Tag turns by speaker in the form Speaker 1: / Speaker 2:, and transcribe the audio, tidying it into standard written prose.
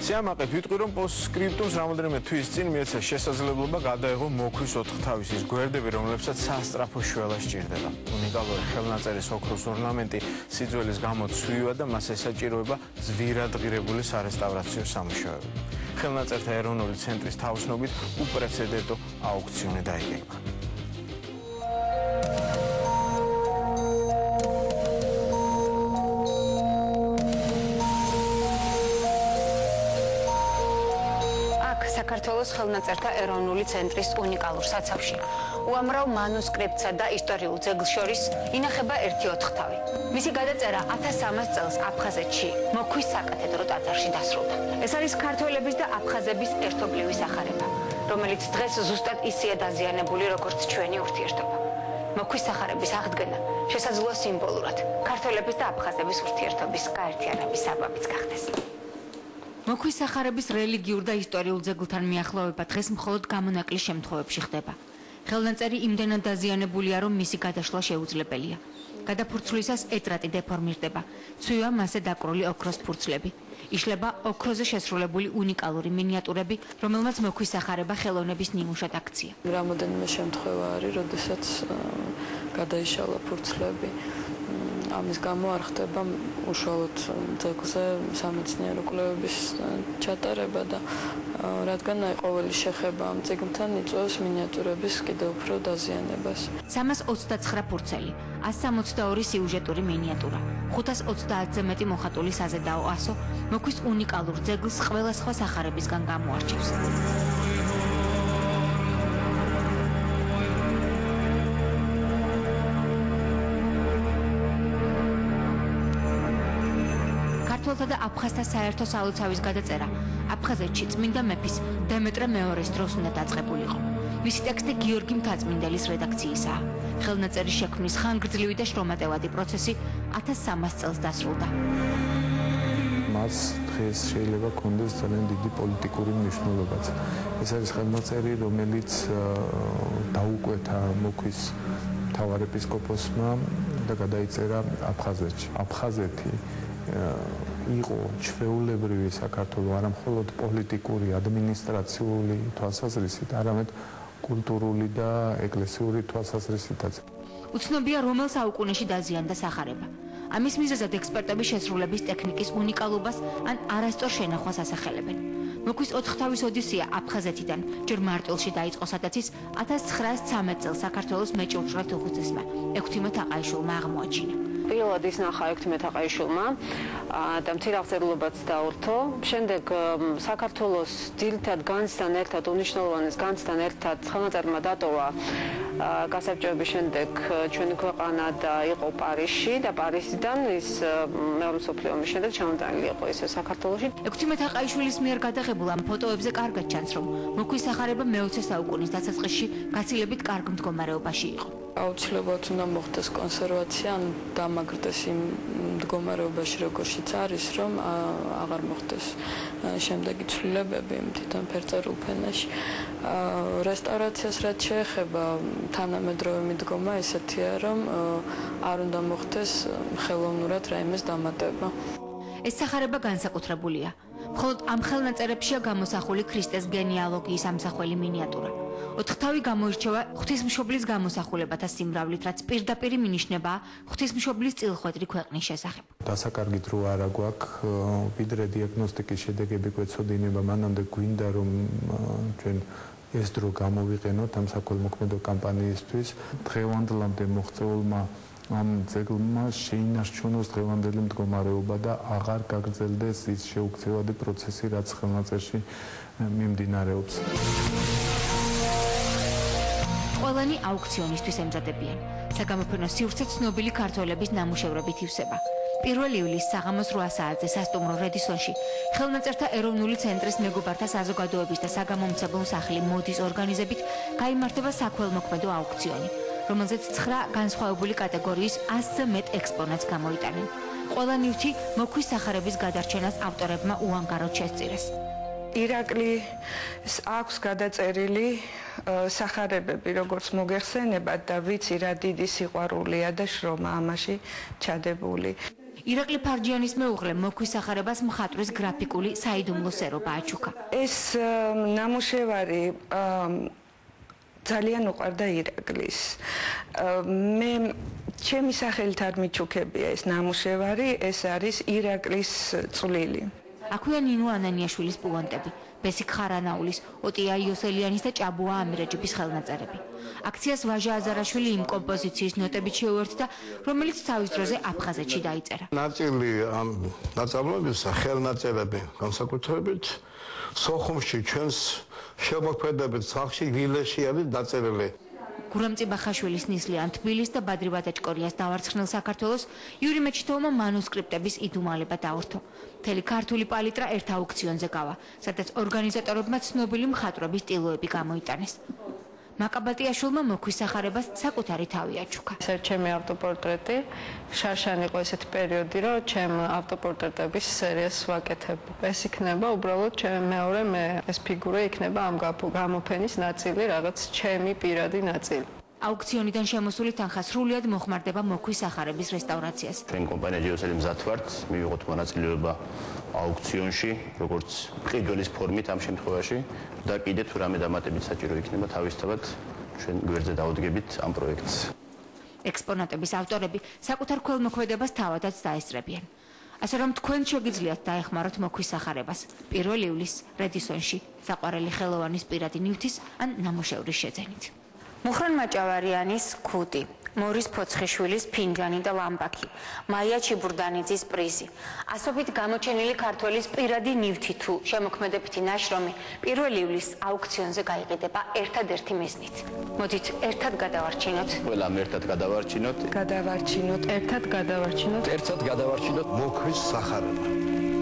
Speaker 1: სიამაყედ ვიტყვი, რომ პოსტსკრიპტუმს რამოდენიმე თვის წინ მიეცა შესაძლებლობა გადაეღო მოქვის 4 თავისის გვერდები, რომლებსაც სასწრაფო შველა სჭირდება. უნიკალური ხელნაწერის ოქროს ორნამენტი სიძველის გამო ცვივა და მას ესაჭიროება ზვირადღირებული სარესტავრაციო სამუშაოები. ხელნაწერთა ეროვნული ცენტრის თავისნობით უპრეცედენტო აუქციონი დაიგეგმა.
Speaker 2: საქართველოს ხელნაწერთა ეროვნული ცენტრის უნიკალურ საცავში უამრავ მანუსკრიპტსა და ისტორიულ ძეგლს შორის ინახება ერთი ოთხთავი. მისი გადაწერა 1300 წელს აფხაზეთში მოქვის საკათედრო ტაძარში დასრულდა. ეს არის ქართველების და აფხაზების ერთობლივი სახარება, რომელიც დღეს ზუსტად ისეა დაზიანებული, როგორც ჩვენი ურთიერთობა. მოქვის სახარების აღდგენა შესაძლოა სიმბოლურად ქართველების და აფხაზების ურთიერთობის გაერთიანების საბაბიც გახდეს. მოქვის სახარების რელიგიურ და ისტორიულ ძეგლთან მიახლოვება დღეს მხოლოდ გამონაკლისს შემთხვევებში ხდება. ხელნაწერი იმდენად დაზიანებულია, რომ მისი გადაშლა შეუძლებელია. გადაფურცლისას ეტრატი დეფორმირდება, ცვივა მასზე დაკრული ოქროს ფურცლები. იშლება ოქროზე შესრულებული უნიკალური მინიატურები, რომელმაც მოქვის სახარება ხელოვნების ნიმუშად აქცია.
Speaker 3: რამოდენიმე შემთხვევა არის, როდესაც გადაიშალა ფურცლები. ამის გამო არ ხდება უშუალოდ ძეგლზე სამეცნიერო კვლევების ჩატარება და რადგან ყოველი შეხება ამ წიგნთან იწვევს მინიატურების კიდევ უფრო დაზიანებას.
Speaker 2: 329 ფურცელი, 162 სიუჟეტური მინიატურა, 530-ზე მეტი მოხატული საზედაო ასო მოქვის უნიკალურ ძეგლს ყველა სხვა სახარებისგან გამოარჩევს. ქართველთა და აფხაზთა საერთო სალოცავის გადაწერა აფხაზეთში წმინდა მეფის დემეტრე მეორის დროს უნდა დაწყებულიყო. მისი ტექსტი გიორგი მთაწმინდელის რედაქციისაა. ხელნაწერის შექმნის ხანგრძლივი და შრომატევადი პროცესი 1300 წელს დასრულდა.
Speaker 4: მას დღეს შეიძლება ქონდეს ძალიან დიდი პოლიტიკური მნიშვნელობაც. ეს არის ხელნაწერი, რომელიც დაუკვეთა მოქვის მთავარეპისკოპოსმა და გადაიწერა აფხაზეთში. აფხაზეთი იყო ჩვეულებრივი საქართველო არა მხოლოდ პოლიტიკური, ადმინისტრაციული თვალსაზრისით, არამედ კულტურული და ეკლესიური თვალსაზრისითაც.
Speaker 2: უცნობია, რომელ საუკუნეში დაზიანდა სახარება. ამის მიზეზად ექსპერტები შესრულების ტექნიკის უნიკალობას ან არასწორ შენახვას ასახელებენ. მოქვის 4 თავის ოდისეა აფხაზეთიდან ჯერ მარტვილში დაიწყო, სადაც ის 1913 წელს საქართველოს მეჭურჭრეთ უხუცესმა ექვთიმე თაყაიშვილმა აღმოაჩინა.
Speaker 5: პირველად ის ნახა ექვთიმე თაყაიშვილმა და მცირე აღწერილობაც დაურთო. შემდეგ საქართველოს ძირითად განცდთან ერთად, უნიშნულოვანეს განცდთან ერთად ხელნაწერმა დატოვა გასაბჭოების შემდეგ ჩვენი ქვეყანა და იყო პარიზში და პარიზიდან ის მეორე მსოფლიო ომის შემდეგ ჩამოტანილი იყო ისე საქართველოში.
Speaker 2: ექვთიმე თაყაიშვილის მიერ გადაღებულ ამ ფოტოებზე კარგად ჩანს, რომ მოქვის სახარება მე-20 საუკუნის დასაწყისში გაცილებით კარგ მდგომარეობაში იყო.
Speaker 3: აუცილებლად უნდა მოხდეს კონსერვაცია, ან დამაგრდეს იმ მდგომარეობაში, როგორშიც არის, რომ აღარ მოხდეს შემდეგი ცვლილებები თვითონ ფერწერულ ფენაში. რესტავრაციას რაც შეეხება, თანამედროვე მიდგომა ესეთია, რომ არ უნდა მოხდეს ხელოვნურად რაიმეს დამატება.
Speaker 2: ეს სახარება განსაკუთრებულია. მხოლოდ ამ ხელნაწერებშია გამოსახული ქრისტეს გენეალოგიის ამსახველი მინიატურა. 4 თავი გამოირჩევა ღვთისმშობლის გამოსახულებათა სიმრავლით, რაც პირდაპირ მინიშნებაა ღვთისმშობლის წილხვედრი ქვეყნის შესახებ.
Speaker 4: დასაკარგით რო არა გვაქვს, ვიდრე დიაგნოსტიკის შედეგები გვეცოდინება, მანამდე გვინდა რომ ჩვენ ეს დრო გამოვიყენოთ ამ საქველმოქმედო კამპანიისთვის. დღევანდლამდე მოღწეულმა ამ ძეგლმა შეინარჩუნოს დღევანდელი მდგომარეობა და აღარ გაგრძელდეს ის შეუქცევადი პროცესი, რაც ხელნაწერში მიმდინარეობს.
Speaker 2: ყველანი აუქციონისთვის ემზადებიან. საგამოფენო სივრცე ცნობილი ქართველების ნამუშევრებით ივსება. 1 ივლისს საღამოს 8 საათზე სასტუმრო რედისონში ხელნაწერთა ეროვნული ცენტრის მეგობართა საზოგადოების და საგამომცემლო სახლი მოდის ორგანიზებით გაიმართება საქველმოქმედო აუქციონი, რომელზეც 9 განსხვავებული კატეგორიის 100-ზე მეტ ექსპონატს გამოიტანენ. ყველა ნივთი მოქვის სახარების გადარჩენას ავტორებმა უანგაროდ შესწირეს.
Speaker 6: ირაკლის აქვს გადაწერილი სახარებები, როგორც მოგეხსენებათ და ვიცი რა დიდი სიყვარულია და შრომა ამაში ჩადებული.
Speaker 7: ირაკლი ფარჯიანის მეუღლე მოქვის სახარებას მხატვრის გრაფიკული საიდუმლო სერობა აჩუქა.
Speaker 6: ეს ნამუშევარი ძალიან უყვარდა ირაკლის. მე ჩემი სახელით არ მიჩუქებია ეს ნამუშევარი, ეს არის ირაკლის წვლილი.
Speaker 7: აქვეა ნინო ანანიაშვილის პუანტები, ბესიკ ხარანაულის, ოტია იოსელიანის და ჭაბუა ამირეჯიბის ხელნაწერები. აქციას ვაჟა აზარაშვილი იმ კომპოზიციის ნოტებით შეუერთდა, რომელიც თავის დროზე აფხაზეთში დაიწერა.
Speaker 8: ნაწილი ამ ნაწარმოებისა ხელნაწერები განსაკუთრებით სოხუმში ჩვენს შემოქმედებით სახში ვილეში არის დაწერილი.
Speaker 7: გურამწი ბახაშვილის ნისლიან თბილის და ბადრი ვადაჭკორიას დავარცხნილ საქართველოს იური მეჩითოვმა მანუსკრიპტების იდუმალება დაურთო. მთელი ქართული პალიტრა ერთ აუქციონზე გავა, სადაც ორგანიზატორებმა ცნობილი მხატვრების ტილოები გამოიტანეს. მაკაბატიაშვილმა მოქვის სახარებას საკუთარი თავი აჩუქა.
Speaker 3: ეს ჩემი ავტოპორტრეტი, შარშან იყო ესეთი პერიოდი, რომ ჩემ ავტოპორტრეტების სერიას ვაკეთებ. ეს იქნება უბრალოდ ჩემი მეორე ეს ფიგურა იქნება ამ გამოფენის ნაწილი, რაღაც ჩემი პირადი ნაწილი.
Speaker 7: აუქციონიდან შემოსული თანხა სრულად მოხმარდება მოქვის სახარების რესტავრაციას.
Speaker 9: ჩვენ კომპანია ჯიოსელი მზად ვართ, მივიღოთ მონაწილეობა აუქციონში, როგორც ყიდველის ფორმით ამ შემთხვევაში და კიდე თუ რამე დამატებით საჭირო იქნება თავისთავად ჩვენ გვერდზე დავუდგებით ამ პროექტს.
Speaker 7: ექსპონატების ავტორები საკუთარ ქველმოქმედებას თავადაც დაესწრებიან. ასე რომ თქვენ შეგიძლიათ დაეხმაროთ მოქვის სახარებას 1 ივლისს რედისონში, საყვარელი ხელოვანის პირადი ნივთის ან ნამუშევრის შეძენით.
Speaker 2: მუხრან მაჭავარიანის ქუდი, მორის ფოცხიშვილის ფინჯანი და ლამპაკი, მაია ჩიბურდანიძის პრიზი. ასობით გამოჩენილი ქართველის პირადი ნივთი თუ შემოქმედებითი ნაშრომი 1 ივლისს აუქციონზე გაიყიდება ერთადერთი მიზნით. მოდით ერთად გადავარჩინოთ.
Speaker 9: ყველამ ერთად გადავარჩინოთ.
Speaker 6: გადავარჩინოთ.
Speaker 3: ერთად გადავარჩინოთ.
Speaker 8: ერთად გადავარჩინოთ მოქვის სახარება.